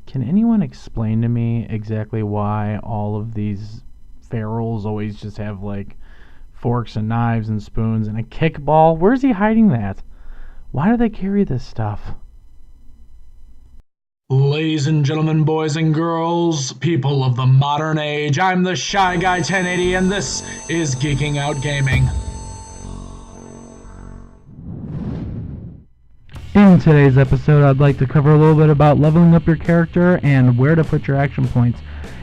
Can anyone explain to me exactly why all of these ferals always just have like forks and knives and spoons and a kickball? Where's he hiding that? Why do they carry this stuff? Ladies and gentlemen, boys and girls, people of the modern age, I'm the Shy Guy 1080, and this is Geeking Out Gaming. In today's episode, I'd like to cover a little bit about leveling up your character and where to put your action points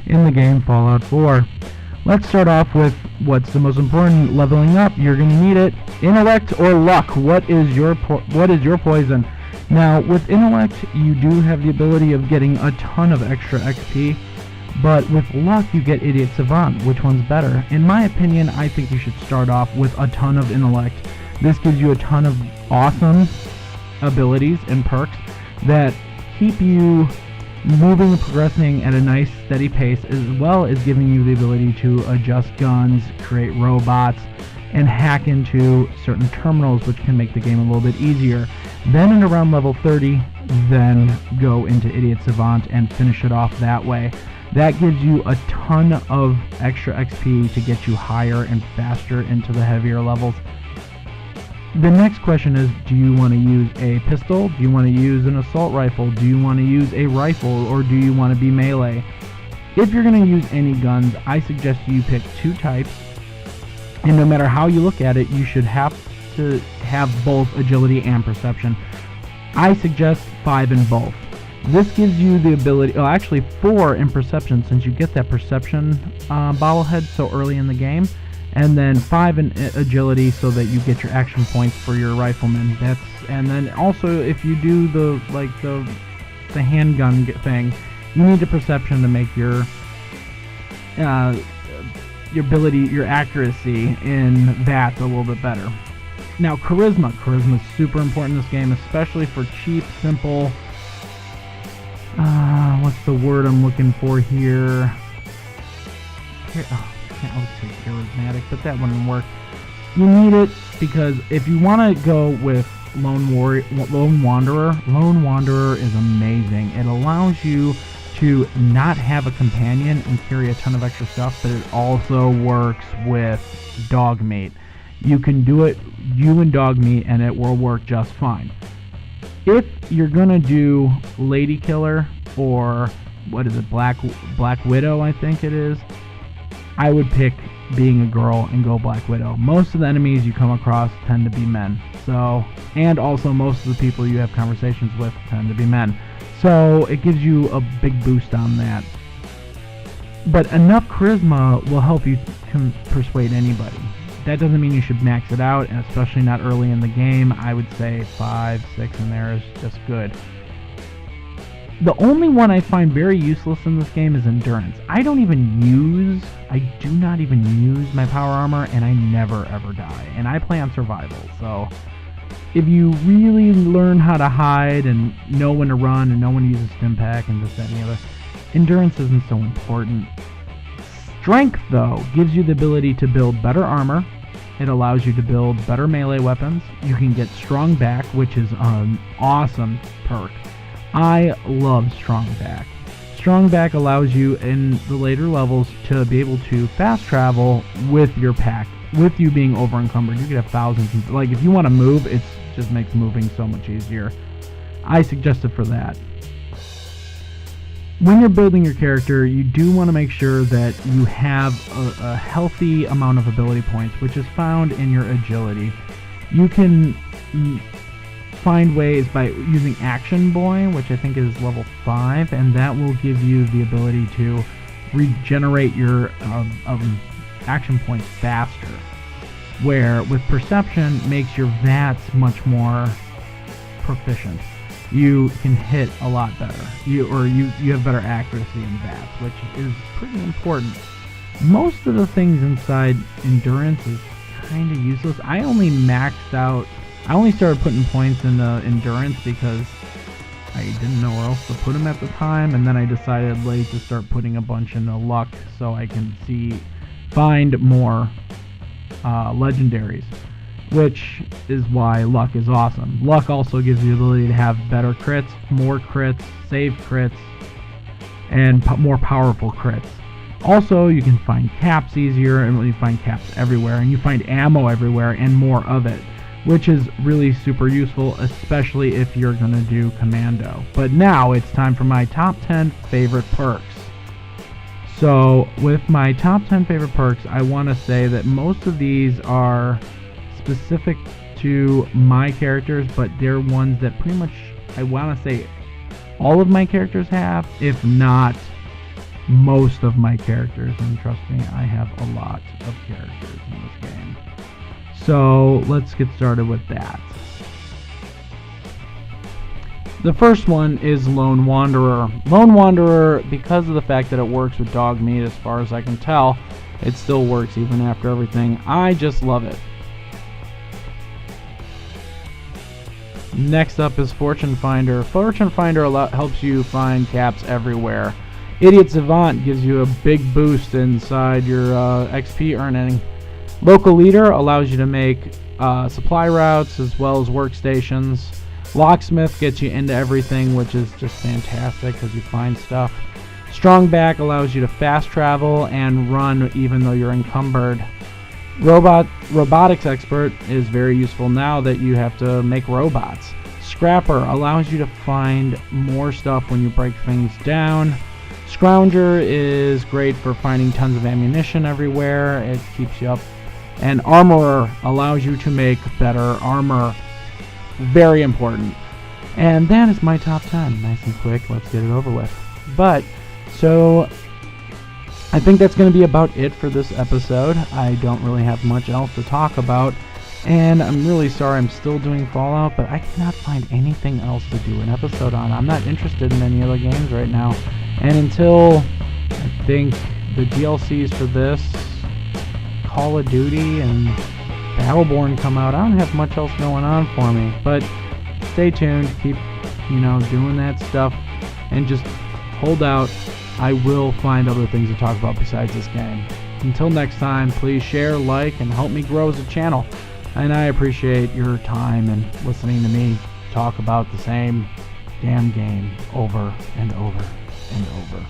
in the game Fallout 4. Let's start off with what's the most important leveling up. You're going to need it. Intellect or luck. What is your poison? Now, with intellect, you do have the ability of getting a ton of extra XP, but with luck, you get Idiot Savant. Which one's better? In my opinion, I think you should start off with a ton of intellect. This gives you a ton of awesome abilities and perks that keep you moving and progressing at a nice steady pace, as well as giving you the ability to adjust guns, create robots, and hack into certain terminals, which can make the game a little bit easier. Then at around level 30, then go into Idiot Savant and finish it off that way. That gives you a ton of extra XP to get you higher and faster into the heavier levels. The next question is, do you want to use a pistol? Do you want to use an assault rifle? Do you want to use a rifle, or do you want to be melee? If you're going to use any guns, I suggest you pick two types, and no matter how you look at it, you should have to have both agility and perception. I suggest 5 in both. This gives you the ability, actually 4 in perception, since you get that perception bobblehead so early in the game, and then 5 in agility so that you get your action points for your rifleman. And then also if you do the handgun thing, you need a perception to make your ability, your accuracy in that a little bit better. Now, charisma is super important in this game, especially for cheap, simple, what's the word I'm looking for here? I would say charismatic, but that wouldn't work. You need it because if you want to go with Lone Wanderer is amazing. It allows you to not have a companion and carry a ton of extra stuff, but it also works with Dogmeat. You can do it, you and Dogmeat, and it will work just fine. If you're gonna do Lady Killer, or what is it, Black Widow, I think it is, I would pick being a girl and go Black Widow. Most of the enemies you come across tend to be men. So, and also most of the people you have conversations with tend to be men. So it gives you a big boost on that. But enough charisma will help you persuade anybody. That doesn't mean you should max it out, and especially not early in the game. I would say 5, 6 in there is just good. The only one I find very useless in this game is endurance. I do not even use my power armor, and I never ever die. And I play on survival, so if you really learn how to hide and know when to run and know when to use a stim pack and this, that, and the other, endurance isn't so important. Strength, though, gives you the ability to build better armor. It allows you to build better melee weapons. You can get strong back, which is an awesome perk. I love Strong Back. Strong Back allows you in the later levels to be able to fast travel with your pack. With you being over encumbered, you could have thousands. Like if you want to move, it just makes moving so much easier. I suggest it for that. When you're building your character, you do want to make sure that you have a healthy amount of ability points, which is found in your agility. You can find ways by using Action Boy, which I think is level 5, and that will give you the ability to regenerate your action points faster, where with Perception makes your VATS much more proficient. You can hit a lot better. You have better accuracy in VATS, which is pretty important. Most of the things inside Endurance is kind of useless. I only started putting points in Endurance because I didn't know where else to put them at the time, and then I decided late to start putting a bunch into Luck so I can find more legendaries, which is why Luck is awesome. Luck also gives you the ability to have better crits, more crits, save crits, and more powerful crits. Also, you can find caps easier, and you find caps everywhere, and you find ammo everywhere and more of it, which is really super useful, especially if you're going to do commando. But now it's time for my top 10 favorite perks. So with my top 10 favorite perks, I want to say that most of these are specific to my characters, but they're ones that pretty much, I want to say, all of my characters have, if not most of my characters. And trust me, I have a lot of characters in this game. So let's get started with that. The first one is Lone Wanderer. Lone Wanderer, because of the fact that it works with dog meat, as far as I can tell, it still works even after everything. I just love it. Next up is Fortune Finder. Fortune Finder helps you find caps everywhere. Idiot Savant gives you a big boost inside your XP earning. Local Leader allows you to make supply routes as well as workstations. Locksmith gets you into everything, which is just fantastic because you find stuff. Strong Back allows you to fast travel and run even though you're encumbered. Robotics Expert is very useful now that you have to make robots. Scrapper allows you to find more stuff when you break things down. Scrounger is great for finding tons of ammunition everywhere. It keeps you up. And Armorer allows you to make better armor. Very important. And that is my top 10. Nice and quick. Let's get it over with. But, so, I think that's going to be about it for this episode. I don't really have much else to talk about. And I'm really sorry I'm still doing Fallout, but I cannot find anything else to do an episode on. I'm not interested in any other games right now. And until, I think, the DLCs for this, Call of Duty, and Battleborn come out, I don't have much else going on for me. But stay tuned, keep, doing that stuff, and just hold out. I will find other things to talk about besides this game. Until next time, please share, like, and help me grow as a channel. And I appreciate your time and listening to me talk about the same damn game over and over and over.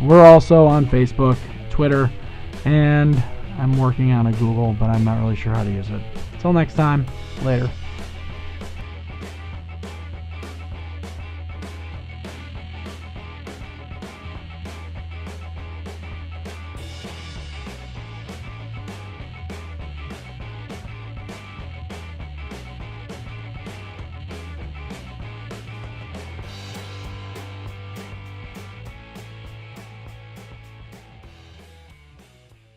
We're also on Facebook, Twitter, and I'm working on a Google, but I'm not really sure how to use it. Until next time, later.